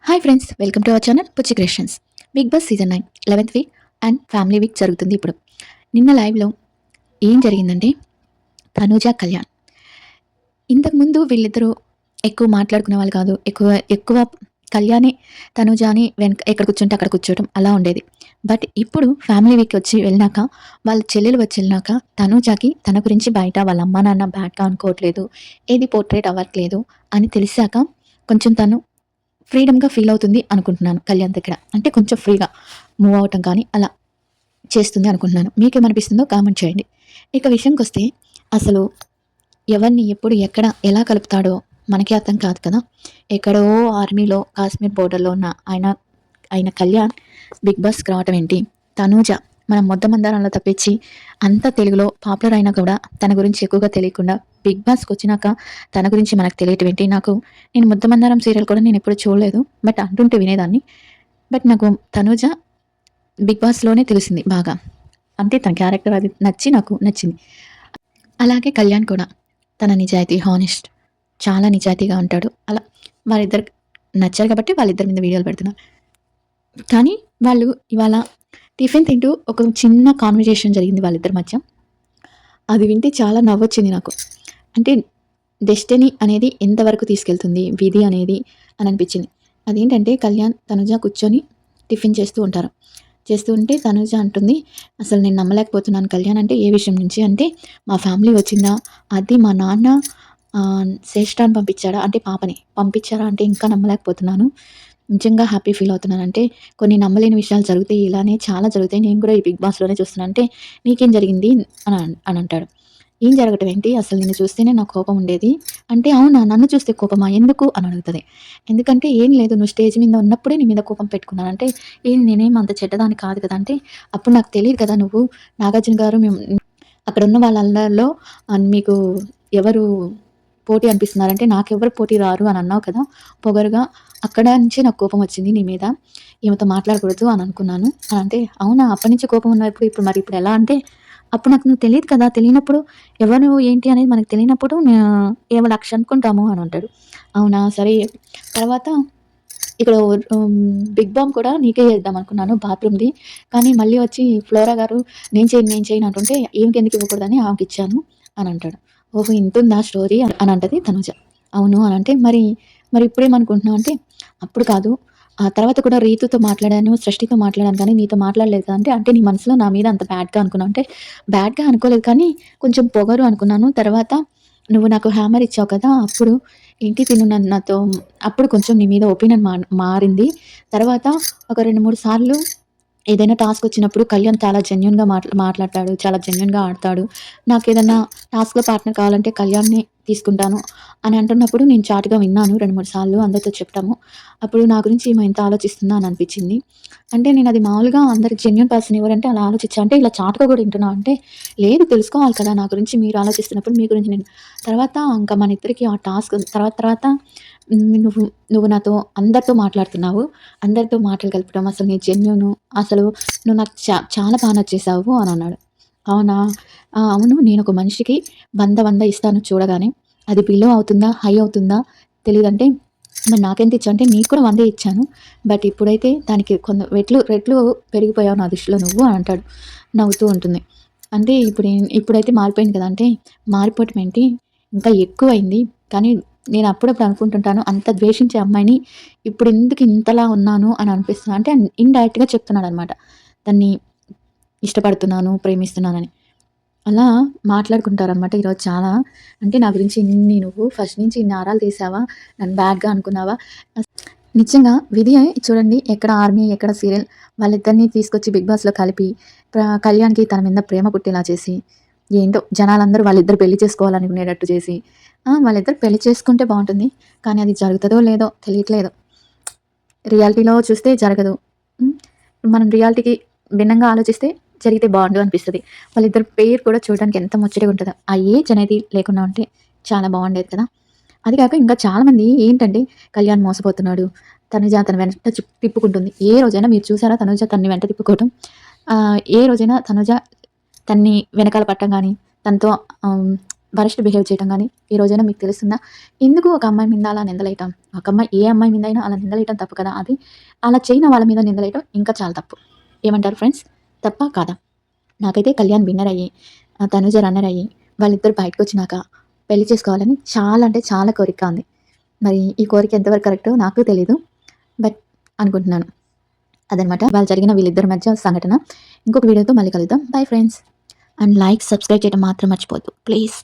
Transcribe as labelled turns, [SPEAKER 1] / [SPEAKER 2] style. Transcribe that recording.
[SPEAKER 1] Hi friends, welcome to our channel Puchchi creations. Big Boss season 9 11th week and family week జరుగుతుంది ఇప్పుడు. నిన్న లైవ్లో ఏం జరిగిందంటే తనూజ కళ్యాణ్ ఇంతకుముందు వీళ్ళిద్దరూ ఎక్కువ మాట్లాడుకునే వాళ్ళు కాదు. ఎక్కువ ఎక్కువ కళ్యాణే తనూజాని వెనక ఎక్కడ కూర్చుంటే అక్కడ కూర్చోవడం అలా ఉండేది. బట్ ఇప్పుడు ఫ్యామిలీ వీక్ వచ్చి వెళ్ళినాక వాళ్ళ చెల్లెలు వచ్చి వెళ్ళినాక తనూజాకి తన గురించి బయట వాళ్ళ అమ్మ నాన్న బ్యాడ్గా అనుకోవట్లేదు, ఏది పోర్ట్రేట్ అవ్వట్లేదు అని తెలిసాక కొంచెం తను ఫ్రీడమ్‌గా ఫీల్ అవుతుంది అనుకుంటున్నాను కళ్యాణ్ దగ్గర. అంటే కొంచెం ఫ్రీగా మూవ్ అవ్వటం కానీ అలా చేస్తుంది అనుకుంటున్నాను. మీకేమనిపిస్తుందో కామెంట్ చేయండి. ఇక విషయంకొస్తే అసలు ఎవరిని ఎప్పుడు ఎక్కడ ఎలా కలుపుతాడో మనకే అర్థం కాదు కదా! ఎక్కడో ఆర్మీలో కాశ్మీర్ బోర్డర్‌లో ఉన్న ఆయన ఆయన కళ్యాణ్ బిగ్ బాస్‌కి రావటం ఏంటి? తనూజ మనం మొద్దమందారంలో తప్పించి అంతా తెలుగులో పాపులర్ అయినా కూడా తన గురించి ఎక్కువగా తెలియకుండా బిగ్ బాస్‌కొచ్చినాక తన గురించి మనకు తెలియటం ఏంటి? నేను ముద్దమందారం సీరియల్ కూడా నేనెప్పుడు చూడలేదు. బట్ అంటుంటే వినేదాన్ని. బట్ నాకు తనూజ బిగ్ బాస్‌లోనే తెలిసింది బాగా. అంటే తన క్యారెక్టర్ అది నచ్చి నాకు నచ్చింది. అలాగే కళ్యాణ్ కూడా తన నిజాయితీ, హానెస్ట్ చాలా నిజాయితీగా ఉంటాడు. అలా వాళ్ళిద్దరికి నచ్చారు కాబట్టి వాళ్ళిద్దరి మీద వీడియోలు పెడుతున్నా. కానీ వాళ్ళు ఇవాళ టిఫిన్ తింటూ ఒక చిన్న కాన్వర్జేషన్ జరిగింది వాళ్ళిద్దరి మధ్య. అది వింటే చాలా నవ్వొచ్చింది నాకు. అంటే డెస్టినీ అనేది ఎంతవరకు తీసుకెళ్తుంది విధి అనేది అని అనిపించింది. అదేంటంటే కళ్యాణ్, తనుజ కూర్చొని టిఫిన్ చేస్తూ ఉంటారు. చేస్తూ ఉంటే తనుజ అంటుంది, "అసలు నేను నమ్మలేకపోతున్నాను కళ్యాణ్." అంటే ఏ విషయం నుంచి అంటే, "మా ఫ్యామిలీ వచ్చిందా? అది మా నాన్న శ్రేష్ఠాన్ని పంపించాడా? అంటే పాపని పంపించారా అంటే ఇంకా నమ్మలేకపోతున్నాను. నిజంగా హ్యాపీ ఫీల్ అవుతున్నాను. అంటే కొన్ని నమ్మలేని విషయాలు జరుగుతాయి. ఇలానే చాలా జరుగుతాయి. నేను కూడా ఈ బిగ్ బాస్‌లోనే చూస్తున్నాను." అంటే, "నీకేం జరిగింది?" అని అంటాడు. "ఏం జరగటం ఏంటి? అసలు నిన్ను చూస్తేనే నాకు కోపం ఉండేది." అంటే, "అవునా? నన్ను చూస్తే కోపమా? ఎందుకు?" అని అడుగుతది. ఎందుకంటే, "ఏం లేదు. నువ్వు స్టేజ్ మీద ఉన్నప్పుడే నీ మీద కోపం పెట్టుకున్నాను." అంటే, నేనేమి అంత చెడ్డదాన్ని కాదు కదా!" అంటే, "అప్పుడు నాకు తెలీదు కదా! నువ్వు నాగార్జున గారు అక్కడున్న వాళ్ళందరిలో మీకు ఎవరు పోటీ అనిపిస్తున్నారంటే, నాకెవ్వరు పోటీ రారు అని అన్నావు కదా! పొగరుగా. అక్కడ నుంచే నాకు కోపం వచ్చింది నీ మీద. ఈమెతో మాట్లాడకూడదు అని అనుకున్నాను." అని అంటే, "అవునా? అప్పటినుంచి కోపం ఉన్నప్పుడు ఇప్పుడు ఎలా?" అంటే, "అప్పుడు నాకు నువ్వు తెలీదు కదా! తెలియనప్పుడు ఎవరు ఏంటి అనేది మనకు తెలియనప్పుడు ఏమో లక్ష అనుకుంటాము" అని అంటాడు. "అవునా? సరే." తర్వాత ఇక్కడ బిగ్ బామ్ కూడా నీకే చేద్దాం అనుకున్నాను బాత్రూమ్‌ది. కానీ మళ్ళీ వచ్చి ఫ్లోరా గారు నేను చేయను అంటుంటే ఈమెకెందుకు ఇవ్వకూడదని ఆమెకిచ్చాను అని అంటాడు. ఓహో! ఇంతుందా స్టోరీ అని అంటది తనుజ. అవును అని అంటే, మరి ఇప్పుడేమనుకుంటున్నావు అంటే, అప్పుడు కాదు. ఆ తర్వాత కూడా రీతుతో మాట్లాడాను, సృష్టితో మాట్లాడాను కానీ నీతో మాట్లాడలేదు కదా! అంటే నీ మనసులో నా మీద అంత బ్యాడ్‌గా అనుకున్నావు అంటే, బ్యాడ్‌గా అనుకోలేదు కానీ కొంచెం పొగరు అనుకున్నాను. తర్వాత నువ్వు నాకు హ్యామర్ ఇచ్చావు కదా! అప్పుడు ఏంటి తిను నాతో అప్పుడు కొంచెం నీ మీద ఒపీనియన్ మారింది. తర్వాత ఒక 2, 3 సార్లు ఏదైనా టాస్క్ వచ్చినప్పుడు కళ్యాణ్ చాలా జెన్యూన్‌గా మాట్లాడతాడు. చాలా జెన్యూన్‌గా ఆడతాడు. నాకేదన్నా టాస్క్‌లో పార్ట్నర్ కావాలంటే కళ్యాణ్‌నే తీసుకుంటాను అని అంటున్నప్పుడు నేను చాటుగా విన్నాను 2, 3 సార్లు అందరితో చెప్పడము. అప్పుడు నా గురించి ఈమె ఇంత ఆలోచిస్తుందా అని అనిపించింది. అంటే నేనది మామూలుగా అందరికి జెన్యూన్ పర్సన్ ఎవరంటే అలా ఆలోచించా. అంటే ఇలా చాటుగా కూడా వింటున్నావా అంటే, లేదు తెలుసుకోవాలి కదా! నా గురించి మీరు ఆలోచిస్తున్నప్పుడు మీ గురించి నేను తర్వాత ఇంకా మన ఇద్దరికి ఆ టాస్క్ తర్వాత తర్వాత నువ్వు నువ్వు నాతో అందరితో మాట్లాడుతున్నావు. అందరితో మాటలు కలపడం అసలు నీ జెన్యూను అసలు నువ్వు నాకు చాలా బా నచ్చేసావు అని అన్నాడు. అవునా? ఆ! అవును. నేనొక మనిషికి 100 ఇస్తాను చూడగానే. అది బిలో అవుతుందా? హై అవుతుందా? తెలీదంటే మరి నాకెంత ఇచ్చావు అంటే నీకు కూడా 100 ఇచ్చాను. బట్ ఇప్పుడైతే దానికి రెట్లు రెట్లు పెరిగిపోయావు నా దృష్టిలో నువ్వు అని అంటాడు. నవ్వుతూ ఉంటుంది. అంటే ఇప్పుడైతే మారిపోయింది కదా! అంటే మారిపోవటం ఏంటి? ఇంకా ఎక్కువైంది. కానీ నేను అప్పుడప్పుడు అనుకుంటుంటాను అంత ద్వేషించే అమ్మాయిని ఇప్పుడెందుకు ఇంతలా ఉన్నాను అని అనిపిస్తుంది. అంటే ఇండైరెక్ట్‌గా చెప్తున్నాడనమాట. దాన్ని ఇష్టపడుతున్నాను, ప్రేమిస్తున్నానని. అలా మాట్లాడుకుంటారనమాట ఈరోజు చాలా. అంటే నా గురించి నువ్వు ఫస్ట్ నుంచి ఇన్ని ఆరాలు తీసావా? నన్ను బ్యాడ్‌గా అనుకున్నావా? నిజంగా విధి చూడండి ఎక్కడ ఆర్మీ, ఎక్కడ సీరియల్ వాళ్ళిద్దరిని తీసుకొచ్చి బిగ్ బాస్‌లో కలిపి కళ్యాణ్‌కి తన మీద ప్రేమ పుట్టేలా చేసి, ఏంటో జనాలందరూ వాళ్ళిద్దరు పెళ్లి చేసుకోవాలనుకునేటట్టు చేసి, వాళ్ళిద్దరు పెళ్లి చేసుకుంటే బావుంటుంది. కానీ అది జరుగుతదో లేదో తెలియట్లేదు. రియాలిటీలో చూస్తే జరగదు. హ్మ్. మనం రియాలిటీకి భిన్నంగా ఆలోచిస్తే జరిగితే బావుండు అనిపిస్తది. వాళ్ళిద్దరి పెయిర్ కూడా చూడడానికి ఎంత ముచ్చటగా ఉంటదో. ఆ ఏజ్ అనేది లేకుండా ఉంటే చాలా బావుండేది కదా! అది కాక ఇంకా చాలామంది ఏంటంటే కళ్యాణ్ మోసపోతున్నాడు. తనుజ తన వెంట తిప్పుకుంటుంది. ఏ రోజైనా మీరు చూసారా తనుజ తనని వెంట తిప్పుకోవటం? ఏ రోజైనా తనుజ తన్ని వెనకాల పట్టం గాని, తనతో ఆహ్, వరస్ట్ బిహేవ్ చేయటం కానీ ఈ రోజైనా మీకు తెలుస్తుందా? ఎందుకు ఒక అమ్మాయి మీద అలా నిందలేయటం? ఒక అమ్మాయి ఏ అమ్మాయి మీదైనా అలా నిందలేయటం తప్పు కదా! అది అలా చేయని వాళ్ళ మీద నిందలేయటం ఇంకా చాలా తప్పు. ఏమంటారు ఫ్రెండ్స్? తప్పా? కాదా? నాకైతే కళ్యాణ్ విన్నర్ అయ్యి, తనుజ రన్నర్ అయ్యి, వాళ్ళిద్దరూ బయటకొచ్చినాక పెళ్లి చేసుకోవాలని చాలా అంటే చాలా కోరికగా ఉంది. మరి ఈ కోరిక ఎంతవరకు కరెక్టో నాకు తెలీదు. బట్ అనుకుంటున్నాను. అదనమాట ఇవాళ జరిగిన వీళ్ళిద్దరి మధ్య సంఘటన. ఇంకొక వీడియోతో మళ్ళీ కలుద్దాం. Bye friends. And like, subscribe చేయడం మాత్రం మర్చిపోవద్దు ప్లీజ్.